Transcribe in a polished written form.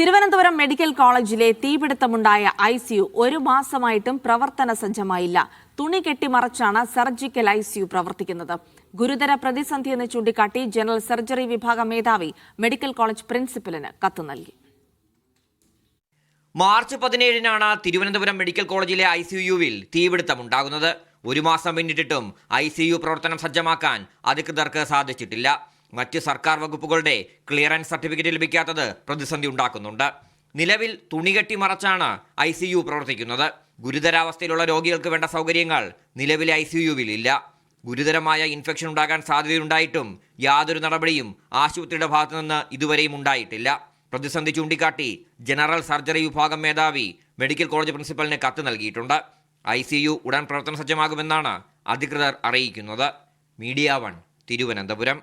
Thiruvananthapuram medical കോളേജിലെ തീപിടുത്തമുണ്ടായ ICU ഒരു മാസമായിട്ടും പ്രവർത്തന സജ്ജമായില്ല. തുണി കെട്ടിമറച്ചാണ് സർജിക്കൽ ICU പ്രവർത്തിക്കുന്നത്. ഗുരുതര പ്രതിസന്ധിയെന്ന് ചൂണ്ടിക്കാട്ടി ജനറൽ സർജറി വിഭാഗം മേധാവി മെഡിക്കൽ കോളേജ് പ്രിൻസിപ്പലിന് കത്ത് നൽകി. മാർച്ച് 17-നാണ് തിരുവനന്തപുരം മെഡിക്കൽ കോളേജിലെ ICUവിൽ തീപിടുത്തമുണ്ടാകുന്നത്. ഒരു മാസം പിന്നിട്ടിട്ടും ICU പ്രവർത്തനം സജ്ജമാക്കാൻ അധികൃതർക്ക് സാധിച്ചിട്ടില്ല. മറ്റ് സർക്കാർ വകുപ്പുകളുടെ ക്ലിയറൻസ് സർട്ടിഫിക്കറ്റ് ലഭിക്കാത്തത് പ്രതിസന്ധി ഉണ്ടാക്കുന്നുണ്ട്. നിലവിൽ തുണികെട്ടി മറച്ചാണ് ICU പ്രവർത്തിക്കുന്നത്. ഗുരുതരാവസ്ഥയിലുള്ള രോഗികൾക്ക് വേണ്ട സൗകര്യങ്ങൾ നിലവിലെ ICUവിൽ ഇല്ല. ഗുരുതരമായ ഇൻഫെക്ഷൻ ഉണ്ടാകാൻ സാധ്യതയുണ്ടായിട്ടും യാതൊരു നടപടിയും ആശുപത്രിയുടെ ഭാഗത്തുനിന്ന് ഇതുവരെയും ഉണ്ടായിട്ടില്ല. പ്രതിസന്ധി ചൂണ്ടിക്കാട്ടി ജനറൽ സർജറി വിഭാഗം മേധാവി മെഡിക്കൽ കോളേജ് പ്രിൻസിപ്പലിന് കത്ത് നൽകിയിട്ടുണ്ട്. ICU ഉടൻ പ്രവർത്തന സജ്ജമാകുമെന്നാണ് അധികൃതർ അറിയിക്കുന്നത്. മീഡിയ 1 തിരുവനന്തപുരം.